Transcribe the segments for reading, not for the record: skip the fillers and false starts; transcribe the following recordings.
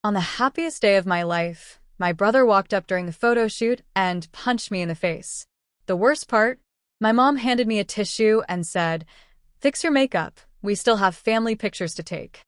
On the happiest day of my life, my brother walked up during the photo shoot and punched me in the face. The worst part? My mom handed me a tissue and said, "Fix your makeup, we still have family pictures to take."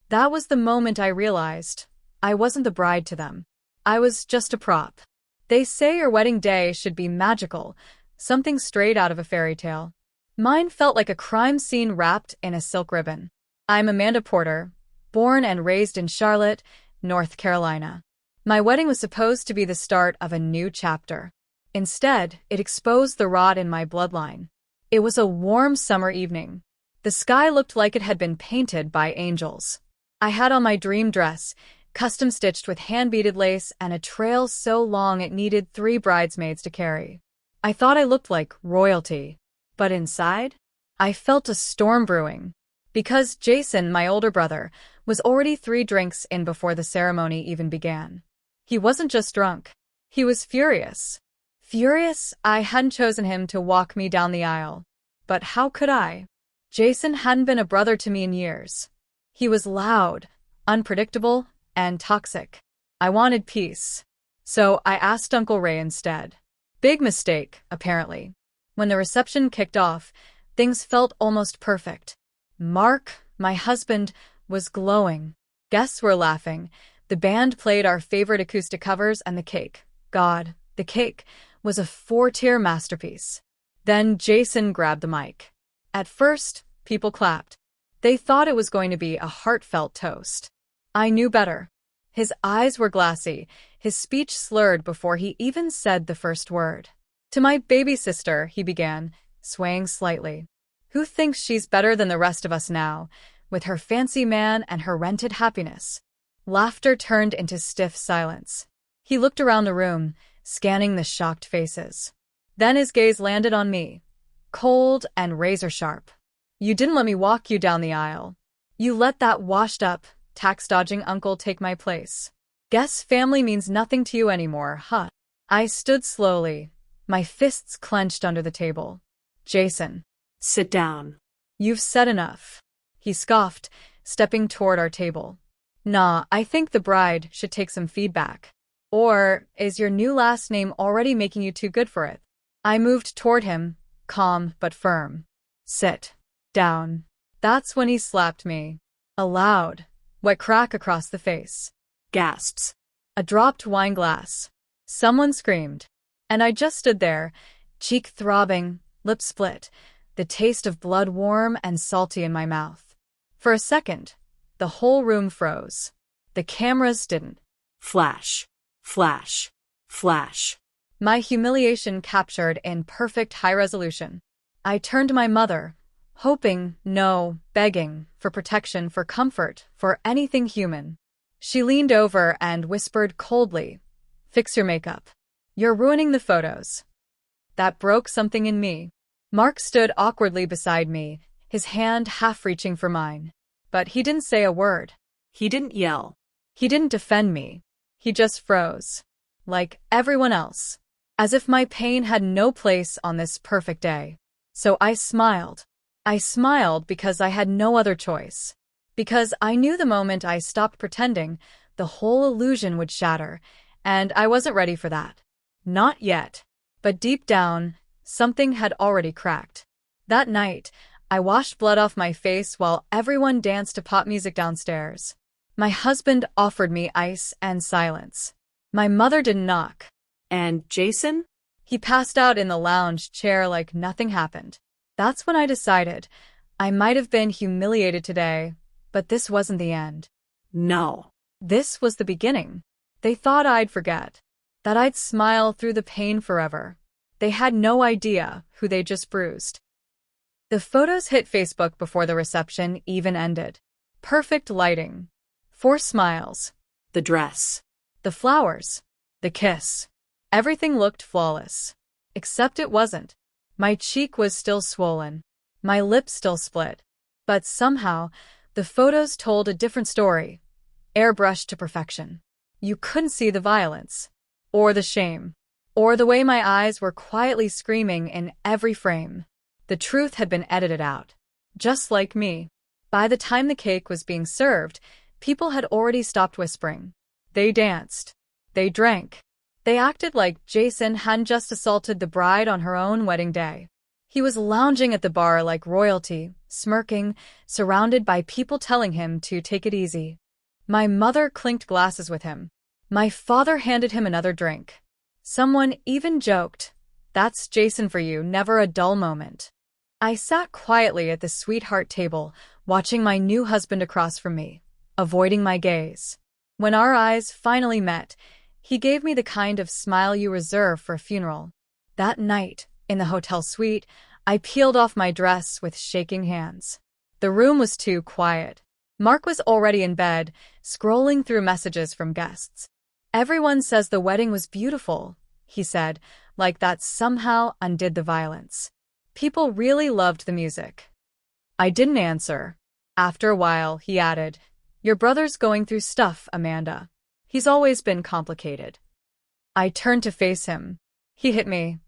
That was the moment I realized I wasn't the bride to them. I was just a prop. They say your wedding day should be magical, something straight out of a fairy tale. Mine felt like a crime scene wrapped in a silk ribbon. I'm Amanda Porter, born and raised in Charlotte, North Carolina. My wedding was supposed to be the start of a new chapter. Instead, it exposed the rot in my bloodline. It was a warm summer evening. The sky looked like it had been painted by angels. I had on my dream dress, custom-stitched with hand-beaded lace and a trail so long it needed 3 bridesmaids to carry. I thought I looked like royalty. But inside, I felt a storm brewing. Because Jason, my older brother, was already 3 drinks in before the ceremony even began. He wasn't just drunk. He was furious. Furious I hadn't chosen him to walk me down the aisle. But how could I? Jason hadn't been a brother to me in years. He was loud, unpredictable, and toxic. I wanted peace. So I asked Uncle Ray instead. Big mistake, apparently. When the reception kicked off, things felt almost perfect. Mark, my husband, was glowing. Guests were laughing. The band played our favorite acoustic covers, and the cake, God, the cake, was a 4-tier masterpiece. Then Jason grabbed the mic. At first, people clapped. They thought it was going to be a heartfelt toast. I knew better. His eyes were glassy, his speech slurred before he even said the first word. "To my baby sister," he began, swaying slightly. "Who thinks she's better than the rest of us now, with her fancy man and her rented happiness?" Laughter turned into stiff silence. He looked around the room, scanning the shocked faces. Then his gaze landed on me, cold and razor-sharp. "You didn't let me walk you down the aisle. You let that washed-up, tax-dodging uncle take my place. Guess family means nothing to you anymore, huh?" I stood slowly, my fists clenched under the table. "Jason, Sit down." you've said enough," he scoffed, stepping toward our table. "Nah, I think the bride should take some feedback. Or, is your new last name already making you too good for it?" I moved toward him, calm but firm. "Sit down." That's when he slapped me. A loud, wet crack across the face. Gasps. A dropped wine glass. Someone screamed. And I just stood there, cheek throbbing, lip split, the taste of blood warm and salty in my mouth. For a second, the whole room froze. The cameras didn't. Flash. Flash. Flash. My humiliation captured in perfect high resolution. I turned to my mother, hoping, no, begging, for protection, for comfort, for anything human. She leaned over and whispered coldly, "Fix your makeup. You're ruining the photos." That broke something in me. Mark stood awkwardly beside me, his hand half reaching for mine. But he didn't say a word. He didn't yell. He didn't defend me. He just froze. Like everyone else. As if my pain had no place on this perfect day. So I smiled. I smiled because I had no other choice. Because I knew the moment I stopped pretending, the whole illusion would shatter, and I wasn't ready for that. Not yet. But deep down, something had already cracked. That night, I washed blood off my face while everyone danced to pop music downstairs. My husband offered me ice and silence. My mother didn't knock. And Jason? He passed out in the lounge chair like nothing happened. That's when I decided I might have been humiliated today, but this wasn't the end. No. This was the beginning. They thought I'd forget, that I'd smile through the pain forever. They had no idea who they just bruised. The photos hit Facebook before the reception even ended. Perfect lighting. 4 smiles. The dress. The flowers. The kiss. Everything looked flawless. Except it wasn't. My cheek was still swollen. My lips still split. But somehow, the photos told a different story. Airbrushed to perfection. You couldn't see the violence. Or the shame. Or the way my eyes were quietly screaming in every frame. The truth had been edited out. Just like me. By the time the cake was being served, people had already stopped whispering. They danced. They drank. They acted like Jason hadn't just assaulted the bride on her own wedding day. He was lounging at the bar like royalty, smirking, surrounded by people telling him to take it easy. My mother clinked glasses with him. My father handed him another drink. Someone even joked, "That's Jason for you, never a dull moment." I sat quietly at the sweetheart table, watching my new husband across from me, avoiding my gaze. When our eyes finally met, he gave me the kind of smile you reserve for a funeral. That night, in the hotel suite, I peeled off my dress with shaking hands. The room was too quiet. Mark was already in bed, scrolling through messages from guests. "Everyone says the wedding was beautiful," he said, like that somehow undid the violence. "People really loved the music." I didn't answer. After a while, he added, "Your brother's going through stuff, Amanda. He's always been complicated." I turned to face him. He hit me.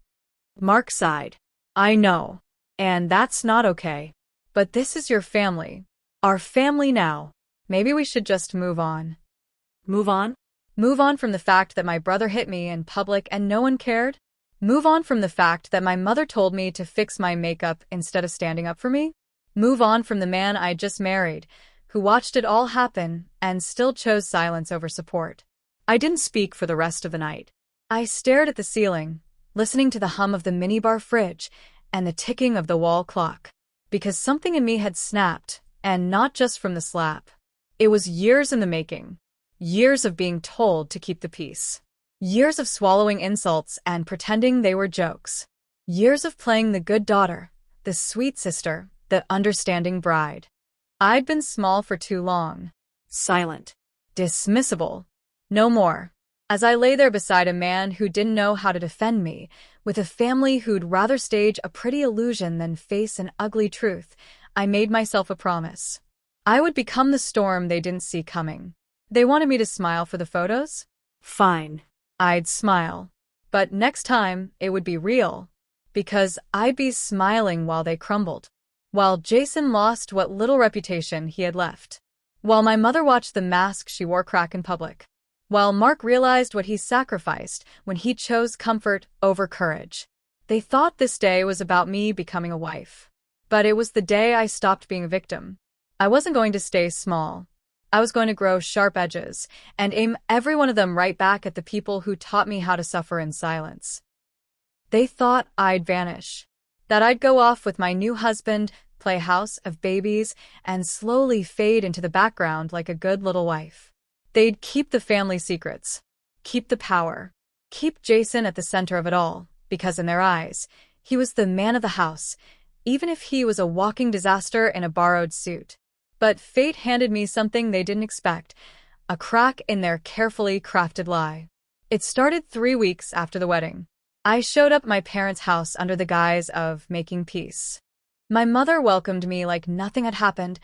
Mark sighed. "I know. And that's not okay. But this is your family. Our family now. Maybe we should just move on." Move on? Move on from the fact that my brother hit me in public and no one cared? Move on from the fact that my mother told me to fix my makeup instead of standing up for me? Move on from the man I just married, who watched it all happen and still chose silence over support. I didn't speak for the rest of the night. I stared at the ceiling, listening to the hum of the minibar fridge and the ticking of the wall clock, because something in me had snapped, and not just from the slap. It was years in the making. Years of being told to keep the peace. Years of swallowing insults and pretending they were jokes. Years of playing the good daughter, the sweet sister, the understanding bride. I'd been small for too long. Silent. Dismissible. No more. As I lay there beside a man who didn't know how to defend me, with a family who'd rather stage a pretty illusion than face an ugly truth, I made myself a promise. I would become the storm they didn't see coming. They wanted me to smile for the photos? Fine. I'd smile. But next time, it would be real. Because I'd be smiling while they crumbled. While Jason lost what little reputation he had left. While my mother watched the mask she wore crack in public. While Mark realized what he sacrificed when he chose comfort over courage. They thought this day was about me becoming a wife. But it was the day I stopped being a victim. I wasn't going to stay small. I was going to grow sharp edges and aim every one of them right back at the people who taught me how to suffer in silence. They thought I'd vanish. That I'd go off with my new husband, play house of babies, and slowly fade into the background like a good little wife. They'd keep the family secrets, keep the power, keep Jason at the center of it all, because in their eyes, he was the man of the house, even if he was a walking disaster in a borrowed suit. But fate handed me something they didn't expect, a crack in their carefully crafted lie. It started 3 weeks after the wedding. I showed up at my parents' house under the guise of making peace. My mother welcomed me like nothing had happened,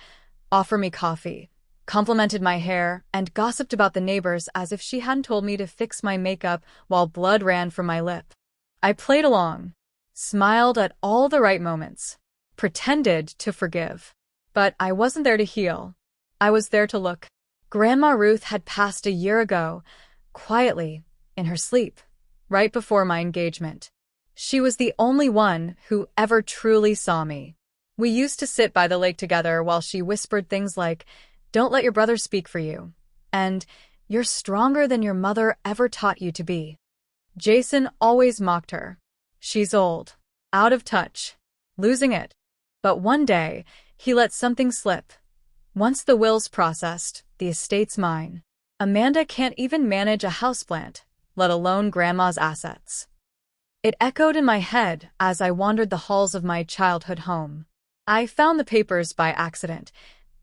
offered me coffee, complimented my hair, and gossiped about the neighbors as if she hadn't told me to fix my makeup while blood ran from my lip. I played along, smiled at all the right moments, pretended to forgive. But I wasn't there to heal. I was there to look. Grandma Ruth had passed a year ago, quietly, in her sleep, right before my engagement. She was the only one who ever truly saw me. We used to sit by the lake together while she whispered things like, "Don't let your brother speak for you," and "You're stronger than your mother ever taught you to be." Jason always mocked her. "She's old, out of touch, losing it." But one day, he let something slip. "Once the will's processed, the estate's mine. Amanda can't even manage a houseplant, let alone grandma's assets." It echoed in my head as I wandered the halls of my childhood home. I found the papers by accident,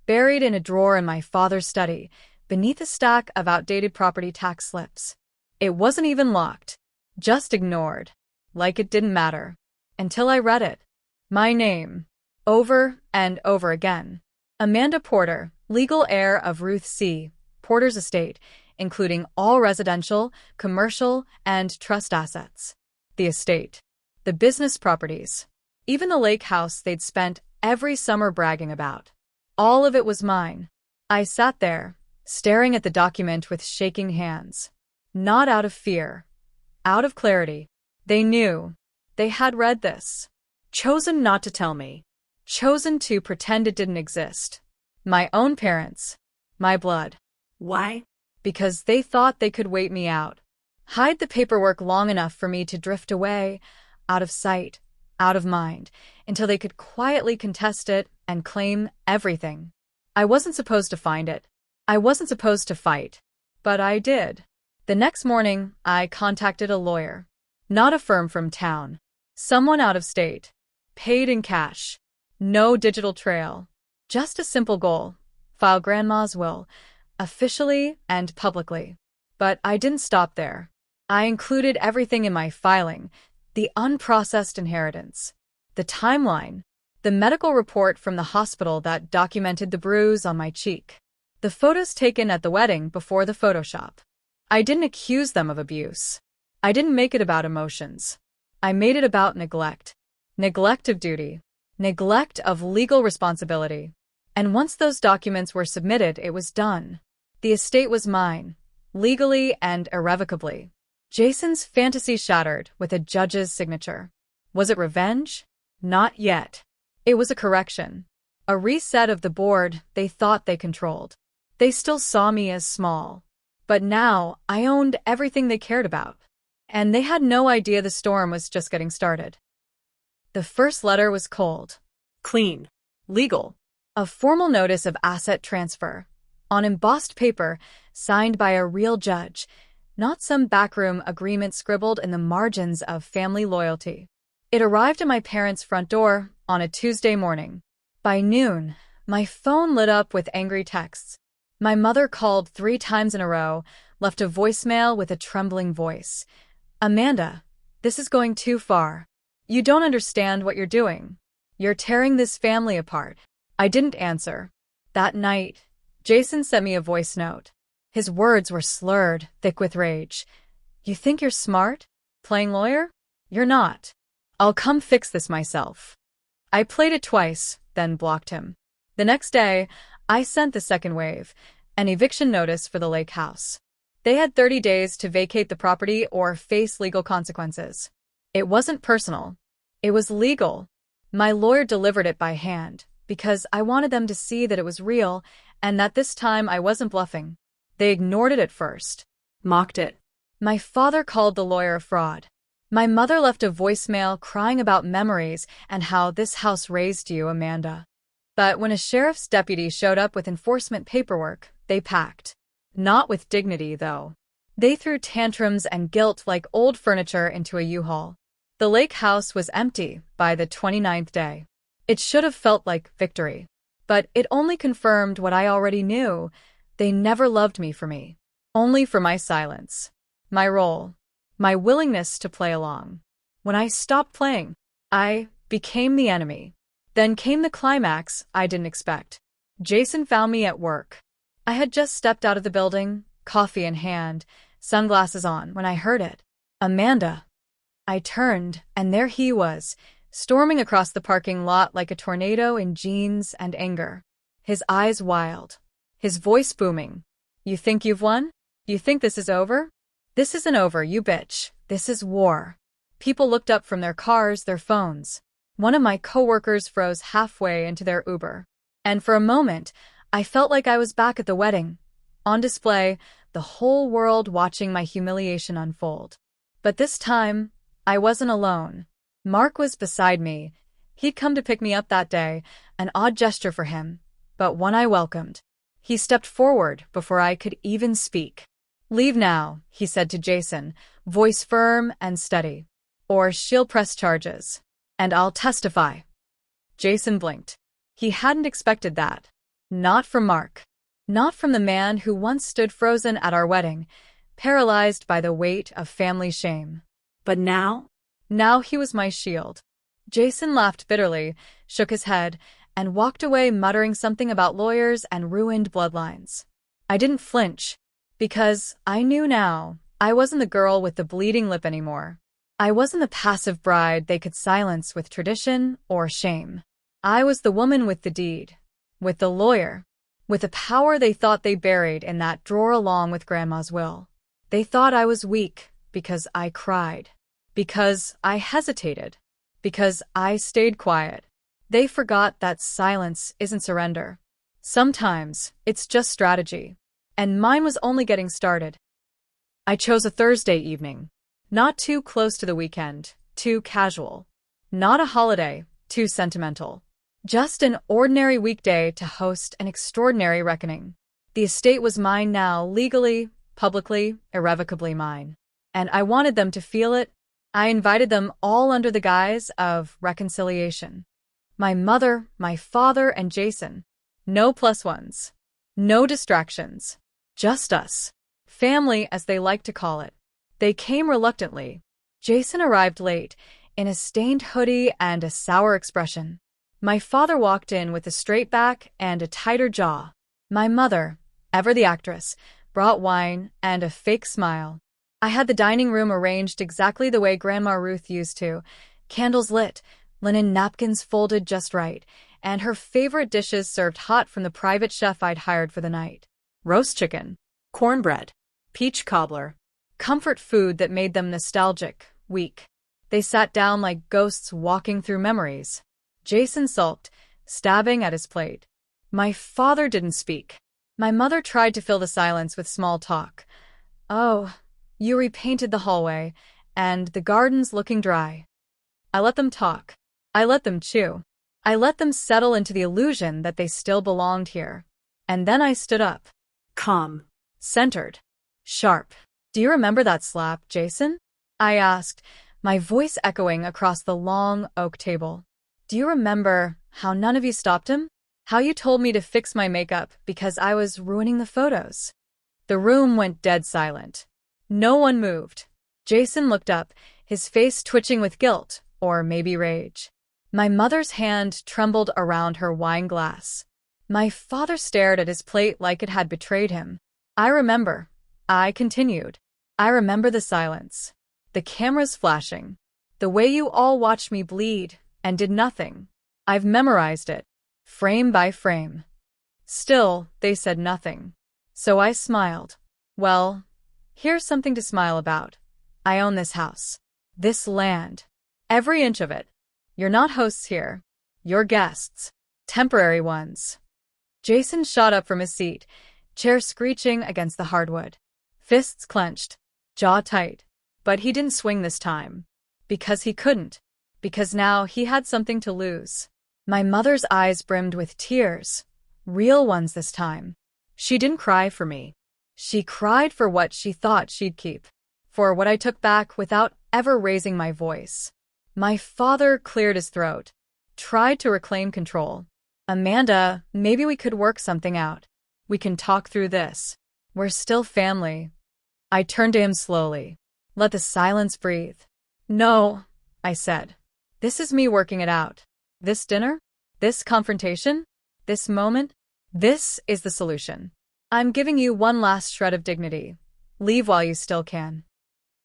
buried in a drawer in my father's study, beneath a stack of outdated property tax slips. It wasn't even locked, just ignored, like it didn't matter, until I read it. My name. Over and over again. Amanda Porter, legal heir of Ruth C. Porter's estate, including all residential, commercial, and trust assets. The estate. The business properties. Even the lake house they'd spent every summer bragging about. All of it was mine. I sat there, staring at the document with shaking hands. Not out of fear, out of clarity. They knew. They had read this. Chosen not to tell me. Chosen to pretend it didn't exist. My own parents. My blood. Why? Because they thought they could wait me out. Hide the paperwork long enough for me to drift away, out of sight, out of mind, until they could quietly contest it and claim everything. I wasn't supposed to find it. I wasn't supposed to fight. But I did. The next morning, I contacted a lawyer. Not a firm from town. Someone out of state. Paid in cash. No digital trail. Just a simple goal. File grandma's will. Officially and publicly. But I didn't stop there. I included everything in my filing. The unprocessed inheritance. The timeline. The medical report from the hospital that documented the bruise on my cheek. The photos taken at the wedding before the Photoshop. I didn't accuse them of abuse. I didn't make it about emotions. I made it about neglect. Neglect of duty. Neglect of legal responsibility. And once those documents were submitted, it was done. The estate was mine, legally and irrevocably. Jason's fantasy shattered with a judge's signature. Was it revenge? Not yet. It was a correction. A reset of the board they thought they controlled. They still saw me as small. But now I owned everything they cared about. And they had no idea the storm was just getting started. The first letter was cold. Clean. Legal. A formal notice of asset transfer. On embossed paper, signed by a real judge. Not some backroom agreement scribbled in the margins of family loyalty. It arrived at my parents' front door on a Tuesday morning. By noon, my phone lit up with angry texts. My mother called 3 times in a row, left a voicemail with a trembling voice. Amanda, this is going too far. You don't understand what you're doing. You're tearing this family apart. I didn't answer. That night, Jason sent me a voice note. His words were slurred, thick with rage. You think you're smart? Playing lawyer? You're not. I'll come fix this myself. I played it twice, then blocked him. The next day, I sent the second wave, an eviction notice for the lake house. They had 30 days to vacate the property or face legal consequences. It wasn't personal. It was legal. My lawyer delivered it by hand, because I wanted them to see that it was real and that this time I wasn't bluffing. They ignored it at first. Mocked it. My father called the lawyer a fraud. My mother left a voicemail crying about memories and how this house raised you, Amanda. But when a sheriff's deputy showed up with enforcement paperwork, they packed. Not with dignity, though. They threw tantrums and guilt like old furniture into a U-Haul. The lake house was empty by the 29th day. It should have felt like victory. But it only confirmed what I already knew. They never loved me for me. Only for my silence. My role. My willingness to play along. When I stopped playing, I became the enemy. Then came the climax I didn't expect. Jason found me at work. I had just stepped out of the building, coffee in hand, sunglasses on, when I heard it. Amanda. I turned, and there he was, storming across the parking lot like a tornado in jeans and anger. His eyes wild. His voice booming. You think you've won? You think this is over? This isn't over, you bitch. This is war. People looked up from their cars, their phones. One of my coworkers froze halfway into their Uber. And for a moment, I felt like I was back at the wedding. On display, the whole world watching my humiliation unfold. But this time, I wasn't alone. Mark was beside me. He'd come to pick me up that day, an odd gesture for him, but one I welcomed. He stepped forward before I could even speak. Leave now, he said to Jason, voice firm and steady. Or she'll press charges. And I'll testify. Jason blinked. He hadn't expected that. Not from Mark. Not from the man who once stood frozen at our wedding, paralyzed by the weight of family shame. But now? Now he was my shield. Jason laughed bitterly, shook his head, and walked away muttering something about lawyers and ruined bloodlines. I didn't flinch, because I knew now I wasn't the girl with the bleeding lip anymore. I wasn't the passive bride they could silence with tradition or shame. I was the woman with the deed, with the lawyer, with a power they thought they buried in that drawer along with Grandma's will. They thought I was weak because I cried, because I hesitated, because I stayed quiet. They forgot that silence isn't surrender. Sometimes it's just strategy. And mine was only getting started. I chose a Thursday evening. Not too close to the weekend, too casual. Not a holiday, too sentimental. Just an ordinary weekday to host an extraordinary reckoning. The estate was mine now, legally, publicly, irrevocably mine. And I wanted them to feel it. I invited them all under the guise of reconciliation. My mother, my father, and Jason. No plus ones. No distractions. Just us. Family, as they like to call it. They came reluctantly. Jason arrived late, in a stained hoodie and a sour expression. My father walked in with a straight back and a tighter jaw. My mother, ever the actress, brought wine and a fake smile. I had the dining room arranged exactly the way Grandma Ruth used to. Candles lit, linen napkins folded just right, and her favorite dishes served hot from the private chef I'd hired for the night. Roast chicken, cornbread, peach cobbler, comfort food that made them nostalgic, weak. They sat down like ghosts walking through memories. Jason sulked, stabbing at his plate. My father didn't speak. My mother tried to fill the silence with small talk. Oh, you repainted the hallway, and the garden's looking dry. I let them talk. I let them chew. I let them settle into the illusion that they still belonged here. And then I stood up. Calm. Centered. Sharp. Do you remember that slap, Jason? I asked, my voice echoing across the long oak table. Do you remember how none of you stopped him? How you told me to fix my makeup because I was ruining the photos? The room went dead silent. No one moved. Jason looked up, his face twitching with guilt, or maybe rage. My mother's hand trembled around her wine glass. My father stared at his plate like it had betrayed him. I remember. I continued. I remember the silence. The cameras flashing. The way you all watched me bleed and did nothing. I've memorized it, frame by frame. Still, they said nothing. So I smiled. Well, here's something to smile about. I own this house. This land. Every inch of it. You're not hosts here. You're guests. Temporary ones. Jason shot up from his seat, chair screeching against the hardwood. Fists clenched, jaw tight. But he didn't swing this time. Because he couldn't. Because now he had something to lose. My mother's eyes brimmed with tears. Real ones this time. She didn't cry for me. She cried for what she thought she'd keep. For what I took back without ever raising my voice. My father cleared his throat. Tried to reclaim control. Amanda, maybe we could work something out. We can talk through this. We're still family. I turned to him slowly. Let the silence breathe. No, I said. This is me working it out. This dinner? This confrontation? This moment? This is the solution. I'm giving you one last shred of dignity. Leave while you still can.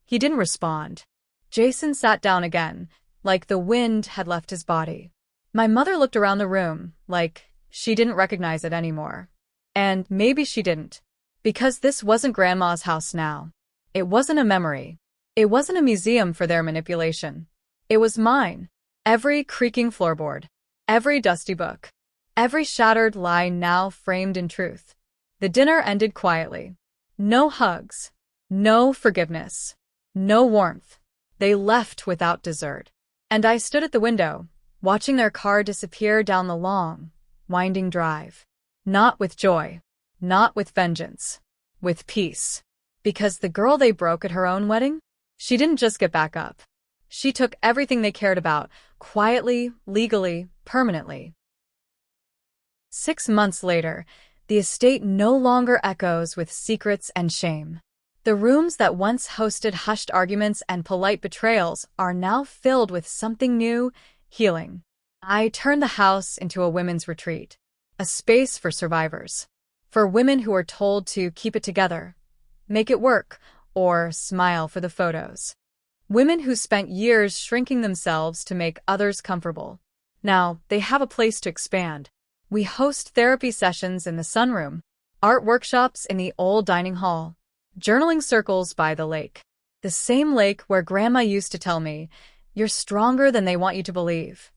He didn't respond. Jason sat down again, like the wind had left his body. My mother looked around the room, like she didn't recognize it anymore. And maybe she didn't. Because this wasn't Grandma's house now. It wasn't a memory. It wasn't a museum for their manipulation. It was mine. Every creaking floorboard. Every dusty book. Every shattered lie now framed in truth. The dinner ended quietly. No hugs. No forgiveness. No warmth. They left without dessert. And I stood at the window, watching their car disappear down the long, winding drive. Not with joy. Not with vengeance. With peace. Because the girl they broke at her own wedding? She didn't just get back up. She took everything they cared about, quietly, legally, permanently. 6 months later, the estate no longer echoes with secrets and shame. The rooms that once hosted hushed arguments and polite betrayals are now filled with something new, healing. I turned the house into a women's retreat, a space for survivors, for women who are told to keep it together, make it work, or smile for the photos. Women who spent years shrinking themselves to make others comfortable. Now, they have a place to expand. We host therapy sessions in the sunroom, art workshops in the old dining hall, journaling circles by the lake. The same lake where Grandma used to tell me, "You're stronger than they want you to believe."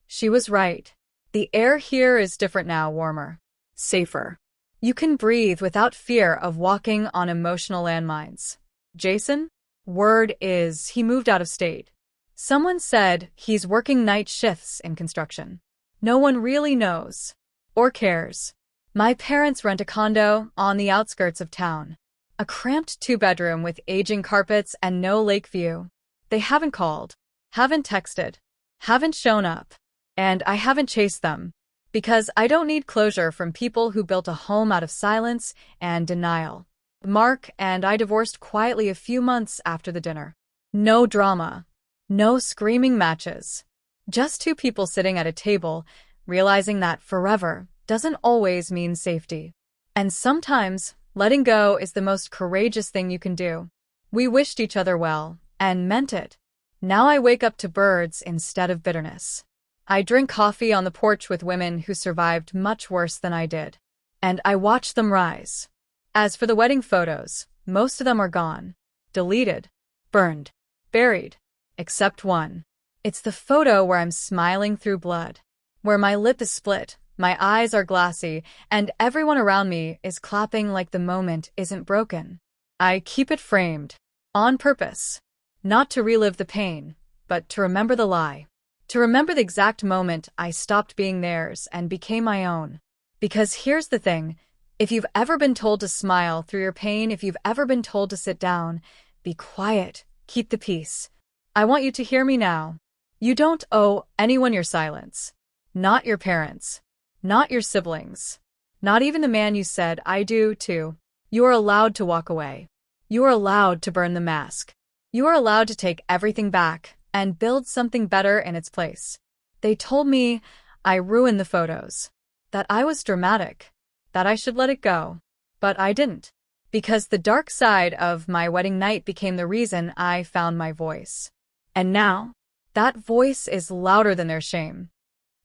She was right. The air here is different now, warmer, Safer. you can breathe without fear of walking on emotional landmines. Jason? Word is he moved out of state. Someone said he's working night shifts in construction. No one really knows or cares. My parents rent a condo on the outskirts of town. A cramped two-bedroom with aging carpets and no lake view. They haven't called, haven't texted, haven't shown up. And I haven't chased them. Because I don't need closure from people who built a home out of silence and denial. Mark and I divorced quietly a few months after the dinner. No drama. No screaming matches. Just two people sitting at a table, realizing that forever doesn't always mean safety. And sometimes, letting go is the most courageous thing you can do. We wished each other well, and meant it. Now I wake up to birds instead of bitterness. I drink coffee on the porch with women who survived much worse than I did. And I watch them rise. As for the wedding photos, most of them are gone. Deleted. Burned. Buried. Except one. It's the photo where I'm smiling through blood. Where my lip is split, my eyes are glassy, and everyone around me is clapping like the moment isn't broken. I keep it framed. On purpose. Not to relive the pain, but to remember the lie. To remember the exact moment I stopped being theirs and became my own. Because here's the thing, if you've ever been told to smile through your pain, if you've ever been told to sit down, be quiet, keep the peace. I want you to hear me now. You don't owe anyone your silence. Not your parents. Not your siblings. Not even the man you said I do to. You are allowed to walk away. You are allowed to burn the mask. You are allowed to take everything back and build something better in its place. They told me I ruined the photos, that I was dramatic, that I should let it go. But I didn't. Because the dark side of my wedding night became the reason I found my voice. And now, that voice is louder than their shame.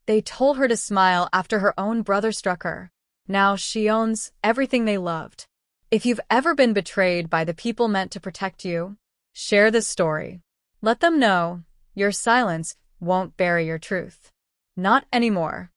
They told her to smile after her own brother struck her. Now she owns everything they loved. If you've ever been betrayed by the people meant to protect you, share this story. Let them know your silence won't bury your truth. Not anymore.